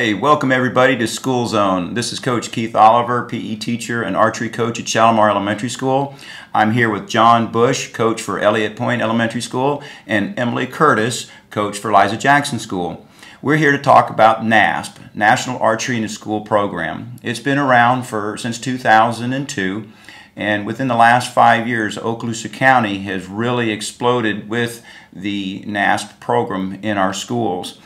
Hey, welcome everybody to School Zone. This is Coach Keith Oliver, PE teacher and archery coach at Shalimar Elementary School. I'm here with John Bush, coach for Elliott Point Elementary School, and Emily Curtis, coach for Liza Jackson School. We're here to talk about NASP, National Archery in the School Program. It's been around since 2002, and within the last 5 years, Okaloosa County has really exploded with the NASP program in our schools.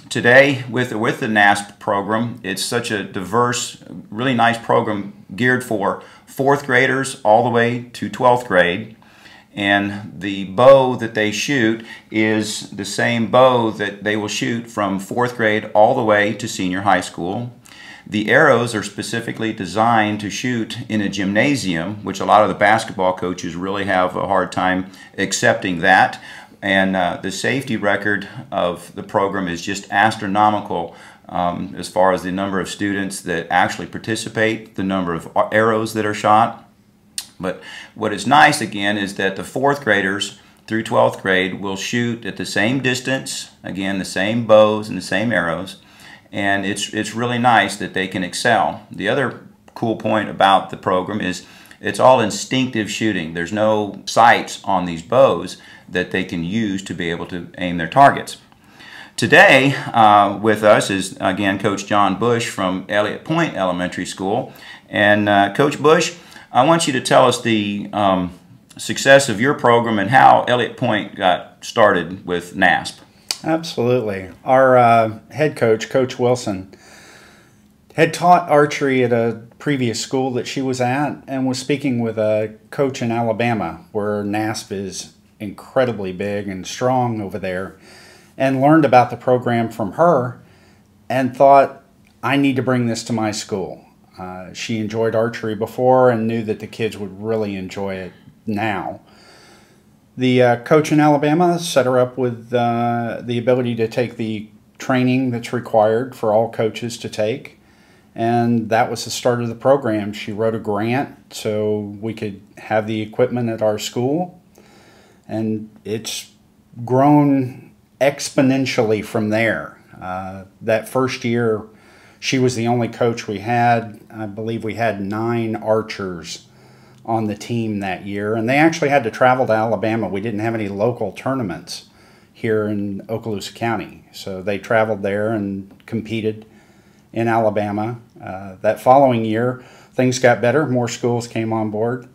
Today, with the NASP program, it's such a diverse, really nice program geared for 4th graders all the way to 12th grade. And the bow that they shoot is the same bow that they will shoot from 4th grade all the way to senior high school. The arrows are specifically designed to shoot in a gymnasium, which a lot of the basketball coaches really have a hard time accepting that. And the safety record of the program is just astronomical as far as the number of students that actually participate, the number of arrows that are shot. But what is nice again is that the 4th graders through 12th grade will shoot at the same distance, again the same bows and the same arrows, and it's really nice that they can excel. The other cool point about the program is it's all instinctive shooting. There's no sights on these bows that they can use to be able to aim their targets. Today with us is again Coach John Bush from Elliott Point Elementary School. And Coach Bush, I want you to tell us the success of your program and how Elliott Point got started with NASP. Absolutely. Our head coach, Coach Wilson, had taught archery at a previous school that she was at and was speaking with a coach in Alabama where NASP is incredibly big and strong over there, and learned about the program from her and thought, I need to bring this to my school. She enjoyed archery before and knew that the kids would really enjoy it now. The coach in Alabama set her up with the ability to take the training that's required for all coaches to take. And that was the start of the program. She wrote a grant so we could have the equipment at our school. And it's grown exponentially from there. That first year, she was the only coach we had. I believe we had 9 archers on the team that year. And they actually had to travel to Alabama. We didn't have any local tournaments here in Okaloosa County. So they traveled there and competed in Alabama. That following year, things got better. More schools came on board.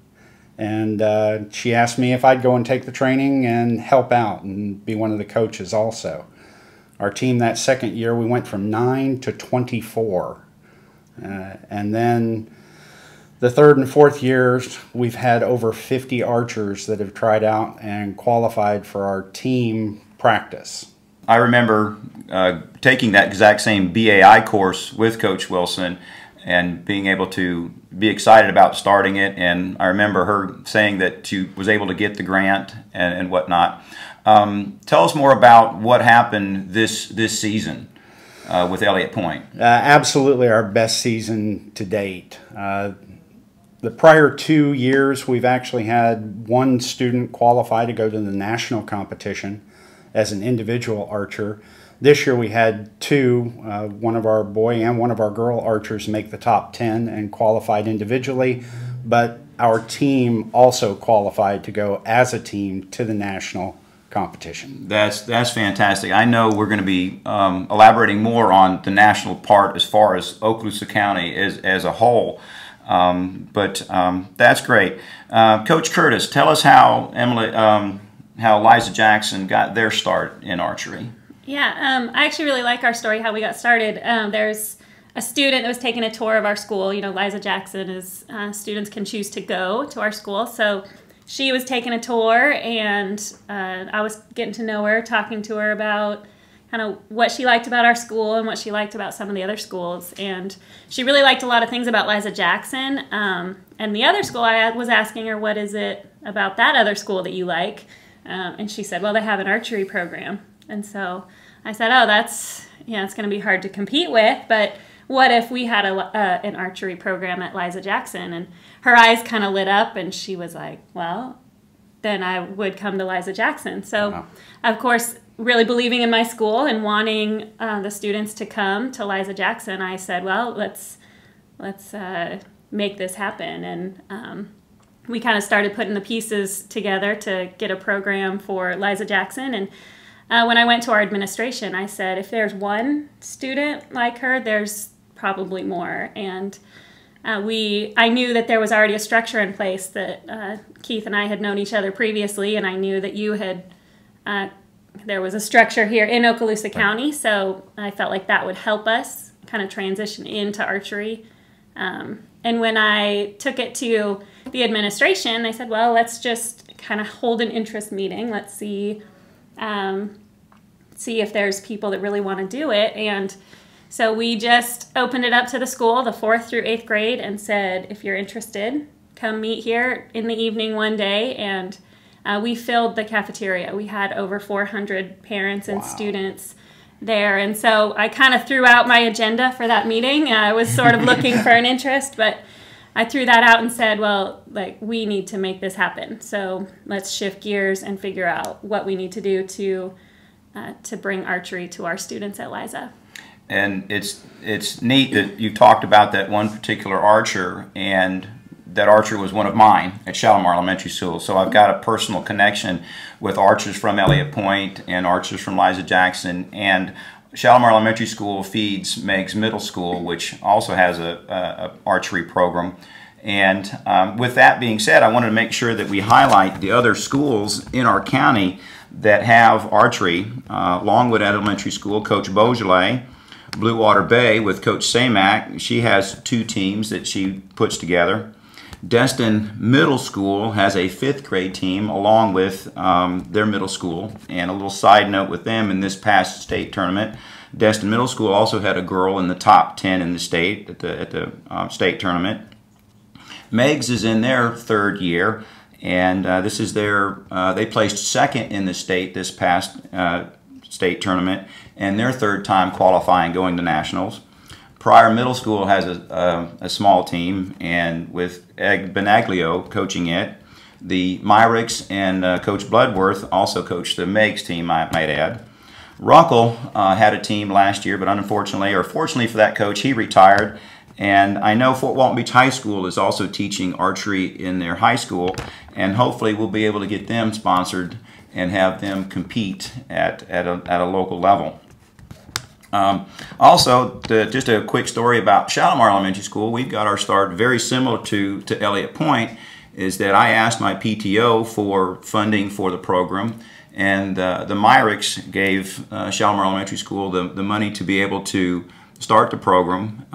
And she asked me if I'd go and take the training and help out and be one of the coaches also. Our team that second year, we went from 9 to 24. And then the 3rd and 4th years, we've had over 50 archers that have tried out and qualified for our team practice. I remember taking that exact same BAI course with Coach Wilson and being able to be excited about starting it. And I remember her saying that she was able to get the grant and whatnot. Tell us more about what happened this season with Elliott Point. Absolutely our best season to date. The prior 2 years, we've actually had 1 student qualify to go to the national competition as an individual archer. This year we had 2, one of our boy and one of our girl archers make the top 10 and qualified individually, but our team also qualified to go as a team to the national competition. That's fantastic. I know we're going to be elaborating more on the national part as far as Okaloosa County as a whole. But that's great. Coach Curtis, tell us how how Liza Jackson got their start in archery. Yeah, I actually really like our story, how we got started. There's a student that was taking a tour of our school. You know, Liza Jackson is, students can choose to go to our school. So she was taking a tour, and I was getting to know her, talking to her about kind of what she liked about our school and what she liked about some of the other schools. And she really liked a lot of things about Liza Jackson. And the other school, I was asking her, what is it about that other school that you like? And she said, well, they have an archery program. And so I said, oh, that's, it's going to be hard to compete with, but what if we had an archery program at Liza Jackson? And her eyes kind of lit up, and she was like, well, then I would come to Liza Jackson. So, of course, really believing in my school and wanting the students to come to Liza Jackson, I said, well, let's make this happen. And we kind of started putting the pieces together to get a program for Liza Jackson. And when I went to our administration, I said, if there's one student like her, there's probably more. And I knew that there was already a structure in place, that Keith and I had known each other previously, and I knew that you had, there was a structure here in Okaloosa County, so I felt like that would help us kind of transition into archery. And when I took it to the administration, they said, well, let's just kind of hold an interest meeting. Let's see if there's people that really want to do it. And so we just opened it up to the school, the 4th through 8th grade, and said, if you're interested, come meet here in the evening one day. And we filled the cafeteria. We had over 400 parents and students there. And so I kind of threw out my agenda for that meeting. I was sort of looking for an interest, but I threw that out and said, well, like, we need to make this happen. So let's shift gears and figure out what we need to do to bring archery to our students at Liza. And it's neat that you talked about that one particular archer, and that archer was one of mine at Shalimar Elementary School. So I've got a personal connection with archers from Elliott Point and archers from Liza Jackson. And Shalimar Elementary School feeds Meigs Middle School, which also has a archery program. And with that being said, I wanted to make sure that we highlight the other schools in our county that have archery. Longwood Elementary School, Coach Beaujolais. Blue Water Bay with Coach Samac. She has 2 teams that she puts together. Destin Middle School has a 5th grade team along with their middle school. And a little side note with them, in this past state tournament, Destin Middle School also had a girl in the top 10 in the state at the state tournament. Meigs is in their 3rd year, and this is they placed 2nd in the state this past state tournament, and their 3rd time qualifying, going to nationals. Pryor Middle School has a small team, and with Ed Benaglio coaching it. The Myricks and Coach Bloodworth also coached the Meigs team, I might add. Runkle had a team last year, but unfortunately, or fortunately for that coach, he retired. And I know Fort Walton Beach High School is also teaching archery in their high school, and hopefully we'll be able to get them sponsored and have them compete at a local level. Also, just a quick story about Shalimar Elementary School. We've got our start very similar to Elliott Point, is that I asked my PTO for funding for the program, and the Myricks gave Shalimar Elementary School the money to be able to start the program.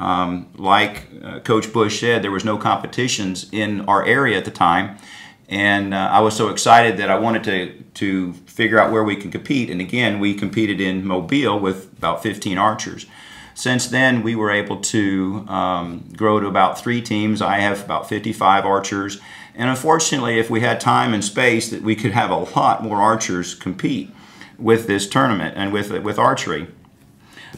Like Coach Bush said, there was no competitions in our area at the time. And I was so excited that I wanted to figure out where we could compete. And again, we competed in Mobile with about 15 archers. Since then, we were able to grow to about 3 teams. I have about 55 archers. And unfortunately, if we had time and space, that we could have a lot more archers compete with this tournament and with archery.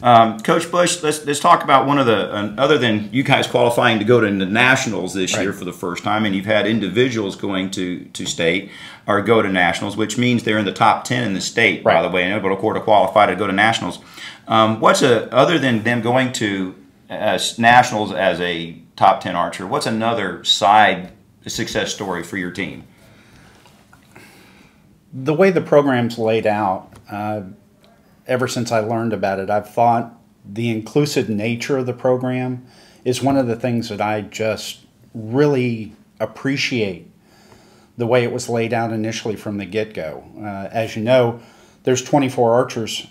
Coach Bush, let's talk about one of the, other than you guys qualifying to go to the nationals this year for the first time, and you've had individuals going to state or go to nationals, which means they're in the top 10 in the state, by the way, and able to qualify to go to nationals. Other than them going to nationals as a top 10 archer, what's another side success story for your team? The way the program's laid out, ever since I learned about it, I've thought the inclusive nature of the program is one of the things that I just really appreciate, the way it was laid out initially from the get-go. As you know, there's 24 archers,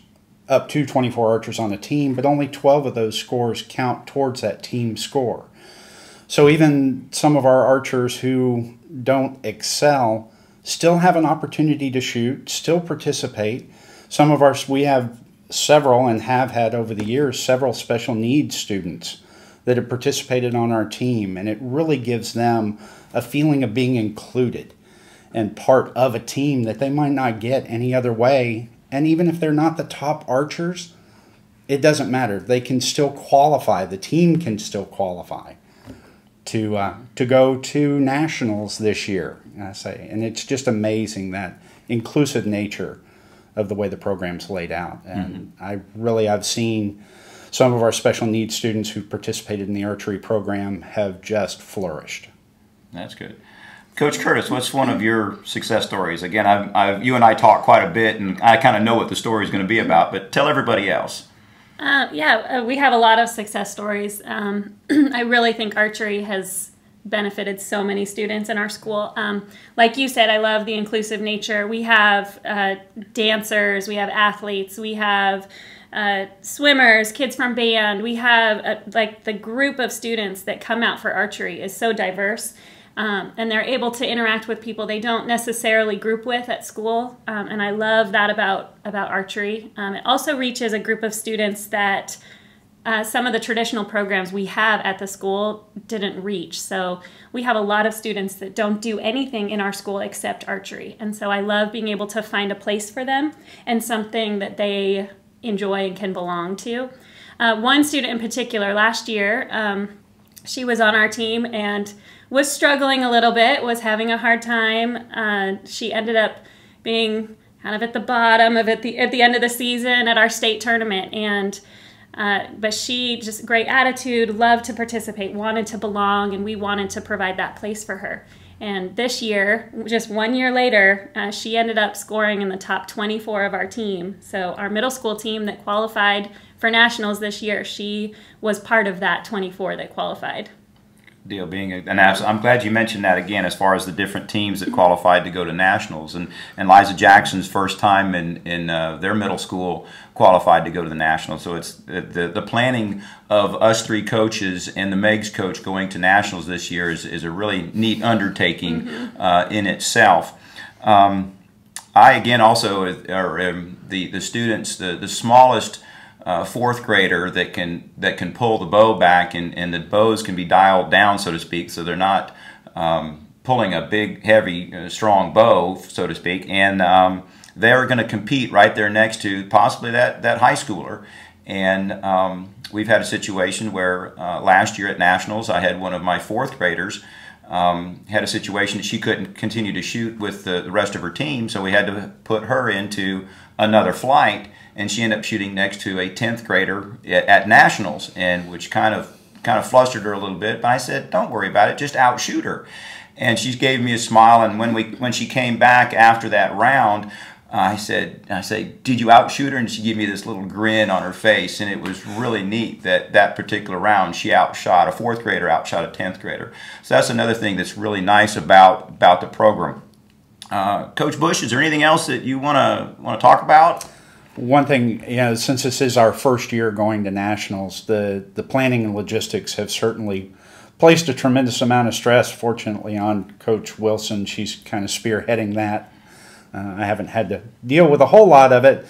up to 24 archers on a team, but only 12 of those scores count towards that team score. So even some of our archers who don't excel still have an opportunity to shoot, still participate. Some of we have several, and have had over the years, several special needs students that have participated on our team, and it really gives them a feeling of being included and part of a team that they might not get any other way. And even if they're not the top archers, it doesn't matter. They can still qualify. The team can still qualify to go to nationals this year, I say. And it's just amazing, that inclusive nature of the way the program's laid out. And I've seen some of our special needs students who participated in the archery program have just flourished. That's good. Coach Curtis, what's one of your success stories? Again, you and I talk quite a bit, and I kind of know what the story is going to be about, but tell everybody else. We have a lot of success stories. I really think archery has benefited so many students in our school. Like you said, I love the inclusive nature. We have dancers, we have athletes, we have swimmers, kids from band. We have like the group of students that come out for archery is so diverse. And they're able to interact with people they don't necessarily group with at school, and I love that about archery. It also reaches a group of students that some of the traditional programs we have at the school didn't reach. So we have a lot of students that don't do anything in our school except archery, and so I love being able to find a place for them and something that they enjoy and can belong to. One student in particular, last year, she was on our team and was struggling a little bit, was having a hard time. She ended up being kind of at the bottom of it at the end of the season at our state tournament. And but she just great attitude, loved to participate, wanted to belong, and we wanted to provide that place for her. And this year, just 1 year later, she ended up scoring in the top 24 of our team. So our middle school team that qualified for nationals this year, she was part of that 24 that qualified. Deal being an absolute. I'm glad you mentioned that again as far as the different teams that qualified to go to nationals, and Liza Jackson's first time in their middle school qualified to go to the nationals. So it's the planning of us three coaches and the Megs coach going to nationals this year is a really neat undertaking in itself. I again also the students, the smallest fourth grader that can pull the bow back, and the bows can be dialed down, so to speak, so they're not pulling a big, heavy, strong bow, so to speak, and they're going to compete right there next to possibly that high schooler. And we've had a situation where last year at nationals, I had one of my fourth graders had a situation that she couldn't continue to shoot with the rest of her team, so we had to put her into another flight, and she ended up shooting next to a 10th grader at nationals, and which kind of flustered her a little bit. But I said, "Don't worry about it, just outshoot her." And she gave me a smile. And when she came back after that round, I said, "Did you outshoot her?" And she gave me this little grin on her face, and it was really neat that particular round she outshot a fourth grader, outshot a 10th grader. So that's another thing that's really nice about the program. Coach Bush, is there anything else that you want to talk about? One thing, since this is our first year going to nationals, the planning and logistics have certainly placed a tremendous amount of stress, fortunately, on Coach Wilson. She's kind of spearheading that. I haven't had to deal with a whole lot of it,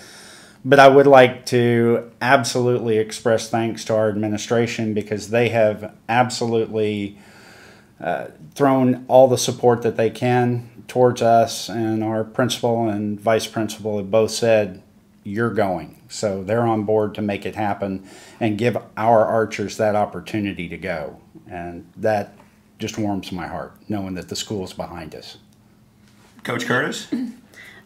but I would like to absolutely express thanks to our administration, because they have absolutely thrown all the support that they can towards us, and our principal and vice principal have both said, "You're going." So they're on board to make it happen and give our archers that opportunity to go. And that just warms my heart, knowing that the school's behind us. Coach Curtis?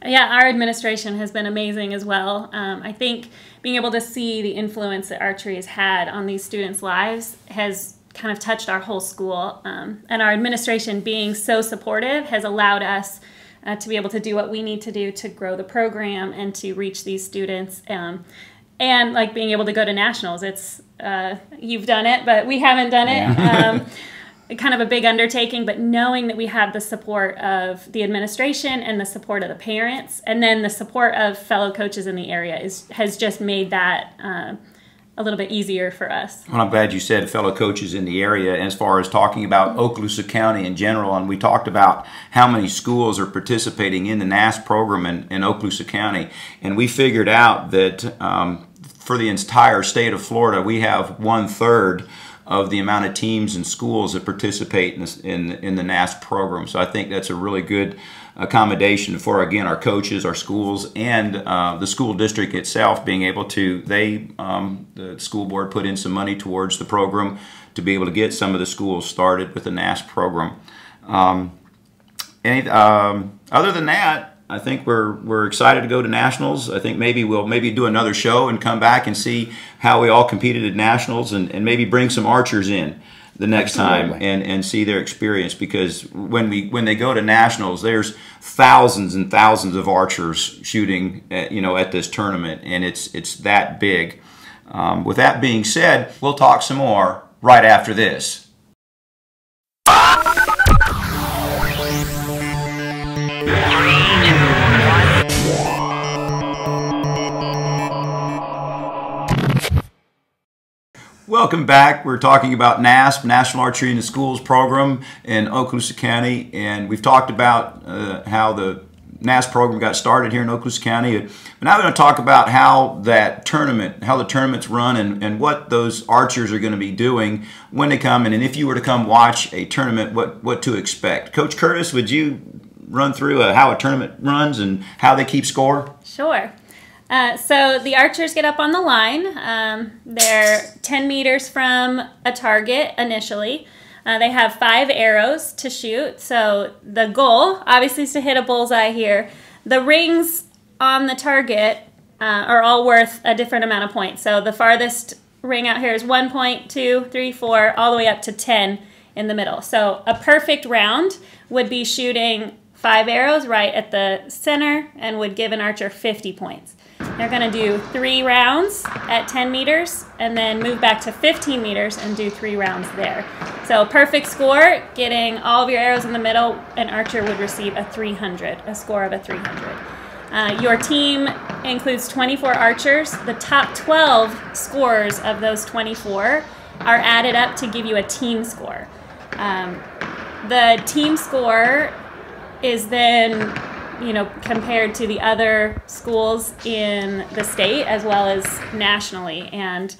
Yeah, our administration has been amazing as well. I think being able to see the influence that archery has had on these students' lives has kind of touched our whole school. And our administration being so supportive has allowed us to be able to do what we need to do to grow the program and to reach these students. And like being able to go to nationals, it's you've done it, but we haven't done it. Yeah. Kind of a big undertaking, but knowing that we have the support of the administration and the support of the parents, and then the support of fellow coaches in the area has just made that a little bit easier for us. Well, I'm glad you said fellow coaches in the area, as far as talking about Okaloosa County in general, and we talked about how many schools are participating in the NAS program in Okaloosa County, and we figured out that for the entire state of Florida, we have 1/3 of the amount of teams and schools that participate in the NAS program. So I think that's a really good accommodation for, again, our coaches, our schools, and the school district itself being able to, the school board put in some money towards the program to be able to get some of the schools started with the NAS program. Other than that, I think we're excited to go to nationals. I think maybe we'll do another show and come back and see how we all competed at nationals, and maybe bring some archers in the next time and see their experience, because when they go to nationals, there's thousands and thousands of archers shooting at this tournament, and it's that big. With that being said, we'll talk some more right after this. Welcome back. We're talking about NASP, National Archery in the Schools program in Okaloosa County, and we've talked about how the NASP program got started here in Okaloosa County. But now we're going to talk about how the tournaments run, and what those archers are going to be doing when they come in, and if you were to come watch a tournament, what to expect. Coach Curtis, would you run through how a tournament runs and how they keep score? Sure. So the archers get up on the line. They're 10 meters from a target initially. They have 5 arrows to shoot. So the goal, obviously, is to hit a bullseye here. The rings on the target are all worth a different amount of points. So the farthest ring out here is 1 point, 2, 3, 4, all the way up to 10 in the middle. So a perfect round would be shooting 5 arrows right at the center and would give an archer 50 points. They're going to do 3 rounds at 10 meters and then move back to 15 meters and do 3 rounds there. So perfect score, getting all of your arrows in the middle, an archer would receive a 300, a score of a 300. Your team includes 24 archers. The top 12 scores of those 24 are added up to give you a team score. The team score is then compared to the other schools in the state as well as nationally. And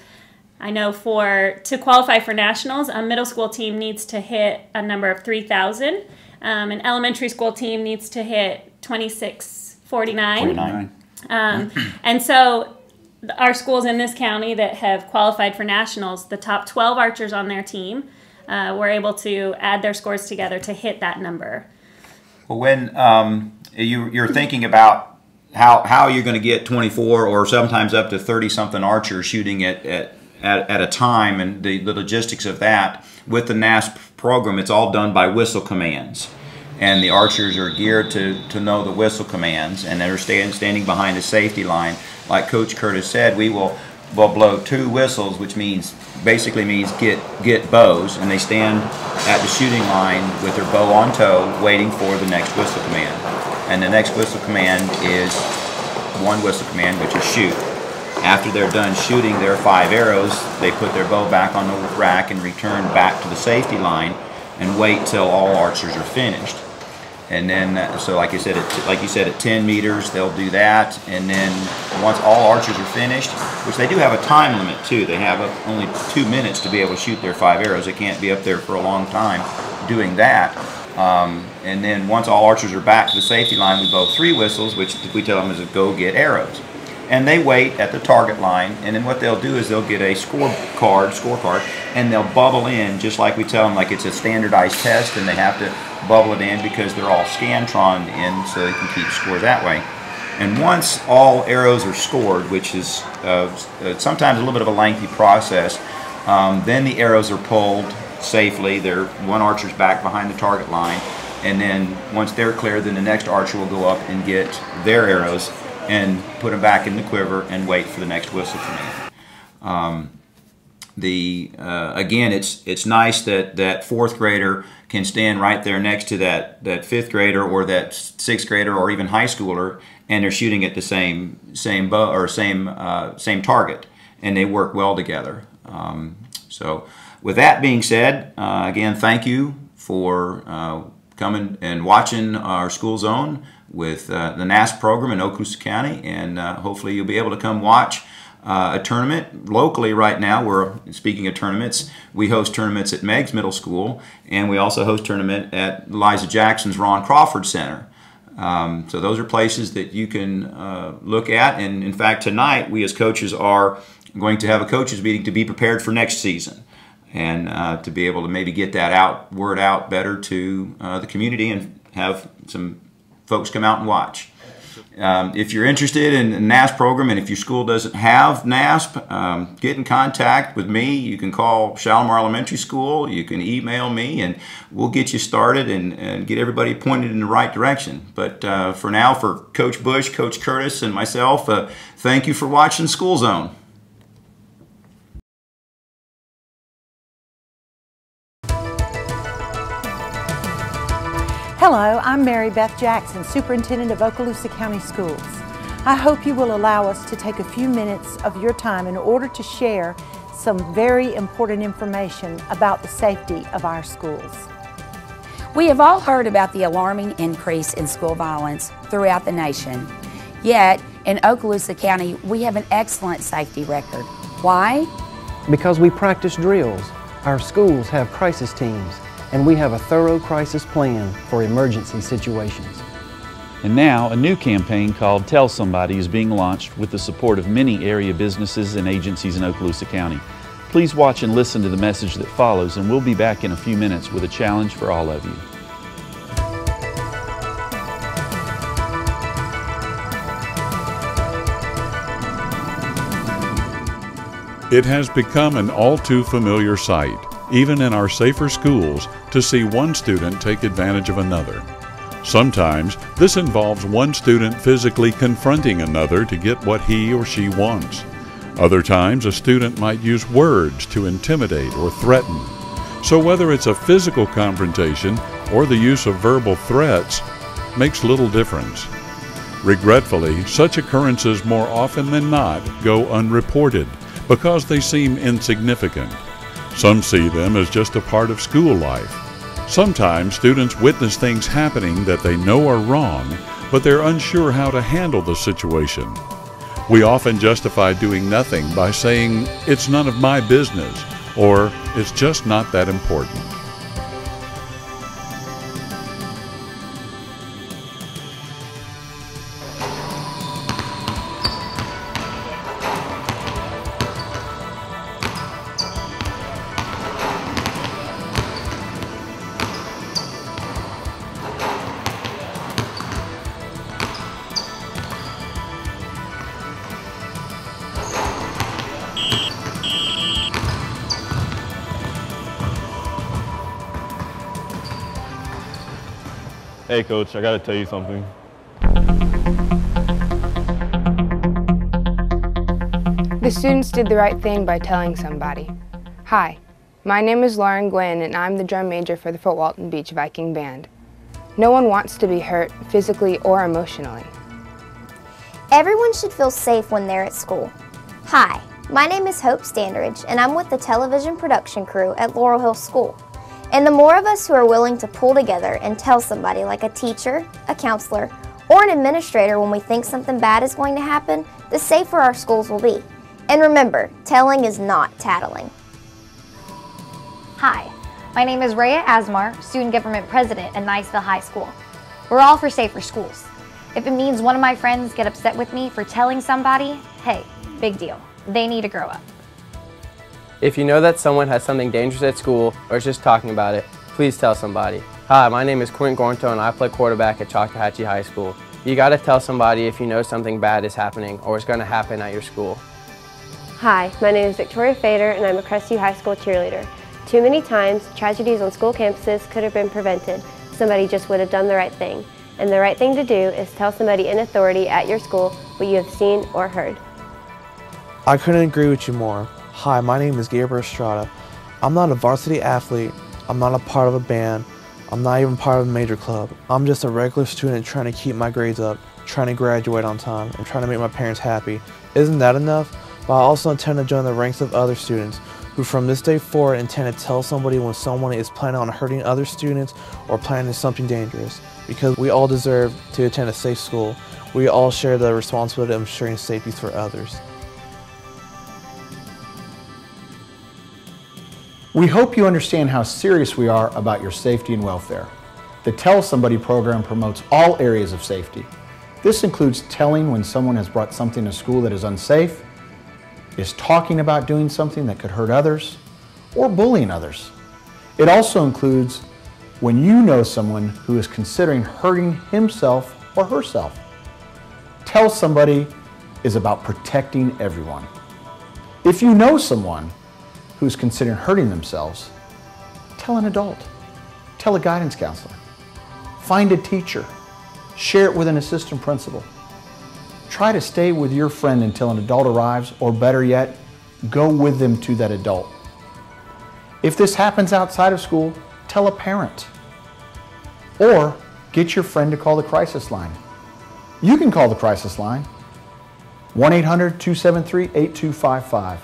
I know to qualify for nationals, a middle school team needs to hit a number of 3,000. An elementary school team needs to hit 2649. And so our schools in this county that have qualified for nationals, the top 12 archers on their team were able to add their scores together to hit that number. Well, when you're thinking about how you're going to get 24 or sometimes up to 30-something archers shooting at a time, and the logistics of that, with the NASP program, it's all done by whistle commands. And the archers are geared to know the whistle commands, and they're standing behind the safety line. Like Coach Curtis said, we'll blow 2 whistles, which basically means get bows, and they stand at the shooting line with their bow on toe, waiting for the next whistle command. And the next whistle command is one whistle command, which is shoot. After they're done shooting their 5 arrows, they put their bow back on the rack and return back to the safety line and wait till all archers are finished. And then, so like you said, at 10 meters, they'll do that. And then once all archers are finished, which they do have a time limit too. They have only 2 minutes to be able to shoot their 5 arrows. They can't be up there for a long time doing that. And then once all archers are back to the safety line, we blow 3 whistles, which we tell them is a go get arrows. And they wait at the target line, and then what they'll do is they'll get a scorecard, and they'll bubble in, just like we tell them, like it's a standardized test, and they have to bubble it in because they're all scantroned in, so they can keep score that way. And once all arrows are scored, which is sometimes a little bit of a lengthy process, then the arrows are pulled safely. One archer's back behind the target line, and then once they're clear, then the next archer will go up and get their arrows and put them back in the quiver and wait for the next whistle command. Again, it's nice that 4th grader can stand right there next to that 5th grader or that 6th grader or even high schooler, and they're shooting at the same bow or same target, and they work well together. So with that being said, again, thank you for coming and watching our School Zone with the NASP program in Okaloosa County, and hopefully you'll be able to come watch a tournament locally. Right now, speaking of tournaments, we host tournaments at Meigs Middle School, and we also host tournament at Liza Jackson's Ron Crawford Center. So those are places that you can look at, and in fact tonight we as coaches are going to have a coaches meeting to be prepared for next season, and to be able to maybe get that word out better to the community and have some folks come out and watch. If you're interested in the NASP program, and if your school doesn't have NASP, get in contact with me. You can call Shalimar Elementary School. You can email me, and we'll get you started and get everybody pointed in the right direction. But for now, for Coach Bush, Coach Curtis, and myself, thank you for watching School Zone. Hello, I'm Mary Beth Jackson, Superintendent of Okaloosa County Schools. I hope you will allow us to take a few minutes of your time in order to share some very important information about the safety of our schools. We have all heard about the alarming increase in school violence throughout the nation. Yet, in Okaloosa County, we have an excellent safety record. Why? Because we practice drills. Our schools have crisis teams, and we have a thorough crisis plan for emergency situations. And now, a new campaign called Tell Somebody is being launched with the support of many area businesses and agencies in Okaloosa County. Please watch and listen to the message that follows, and we'll be back in a few minutes with a challenge for all of you. It has become an all too familiar sight, even in our safer schools, to see one student take advantage of another. Sometimes this involves one student physically confronting another to get what he or she wants. Other times a student might use words to intimidate or threaten. So whether it's a physical confrontation or the use of verbal threats makes little difference. Regretfully, such occurrences more often than not go unreported because they seem insignificant. Some see them as just a part of school life. Sometimes students witness things happening that they know are wrong, but they're unsure how to handle the situation. We often justify doing nothing by saying, "It's none of my business," or "It's just not that important." Hey coach, I gotta tell you something. The students did the right thing by telling somebody. Hi, my name is Lauren Gwynn and I'm the drum major for the Fort Walton Beach Viking Band. No one wants to be hurt physically or emotionally. Everyone should feel safe when they're at school. Hi, my name is Hope Standridge and I'm with the television production crew at Laurel Hill School. And the more of us who are willing to pull together and tell somebody like a teacher, a counselor, or an administrator when we think something bad is going to happen, the safer our schools will be. And remember, telling is not tattling. Hi, my name is Rhea Asmar, Student Government President at Niceville High School. We're all for safer schools. If it means one of my friends get upset with me for telling somebody, hey, big deal. They need to grow up. If you know that someone has something dangerous at school or is just talking about it, please tell somebody. Hi, my name is Quint Gornto and I play quarterback at Choctawhatchee High School. You gotta tell somebody if you know something bad is happening or is gonna happen at your school. Hi, my name is Victoria Fader and I'm a Crestview High School cheerleader. Too many times, tragedies on school campuses could have been prevented. Somebody just would have done the right thing. And the right thing to do is tell somebody in authority at your school what you have seen or heard. I couldn't agree with you more. Hi, my name is Gabriel Estrada. I'm not a varsity athlete, I'm not a part of a band, I'm not even part of a major club. I'm just a regular student trying to keep my grades up, trying to graduate on time, and trying to make my parents happy. Isn't that enough? But I also intend to join the ranks of other students who from this day forward intend to tell somebody when someone is planning on hurting other students or planning something dangerous. Because we all deserve to attend a safe school. We all share the responsibility of ensuring safety for others. We hope you understand how serious we are about your safety and welfare. The Tell Somebody program promotes all areas of safety. This includes telling when someone has brought something to school that is unsafe, is talking about doing something that could hurt others, or bullying others. It also includes when you know someone who is considering hurting himself or herself. Tell Somebody is about protecting everyone. If you know someone who's considering hurting themselves, tell an adult. Tell a guidance counselor. Find a teacher. Share it with an assistant principal. Try to stay with your friend until an adult arrives, or better yet, go with them to that adult. If this happens outside of school, tell a parent. Or get your friend to call the crisis line. You can call the crisis line, 1-800-273-8255.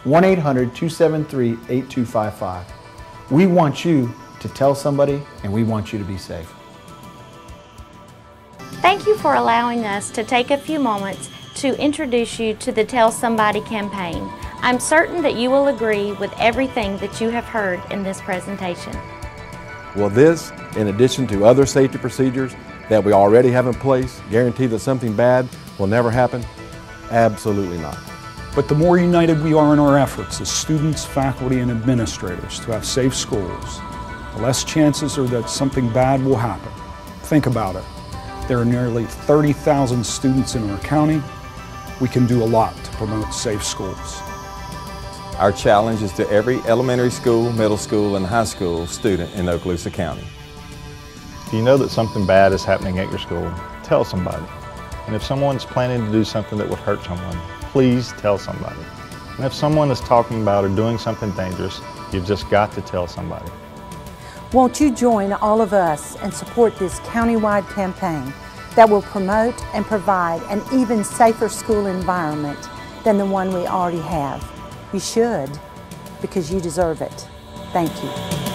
1-800-273-8255. We want you to tell somebody, and we want you to be safe. Thank you for allowing us to take a few moments to introduce you to the Tell Somebody campaign. I'm certain that you will agree with everything that you have heard in this presentation. Will this, in addition to other safety procedures that we already have in place, guarantee that something bad will never happen? Absolutely not. But the more united we are in our efforts as students, faculty, and administrators to have safe schools, the less chances are that something bad will happen. Think about it. There are nearly 30,000 students in our county. We can do a lot to promote safe schools. Our challenge is to every elementary school, middle school, and high school student in Okaloosa County. If you know that something bad is happening at your school, tell somebody. And if someone's planning to do something that would hurt someone, please tell somebody. And if someone is talking about or doing something dangerous, you've just got to tell somebody. Won't you join all of us and support this countywide campaign that will promote and provide an even safer school environment than the one we already have? You should, because you deserve it. Thank you.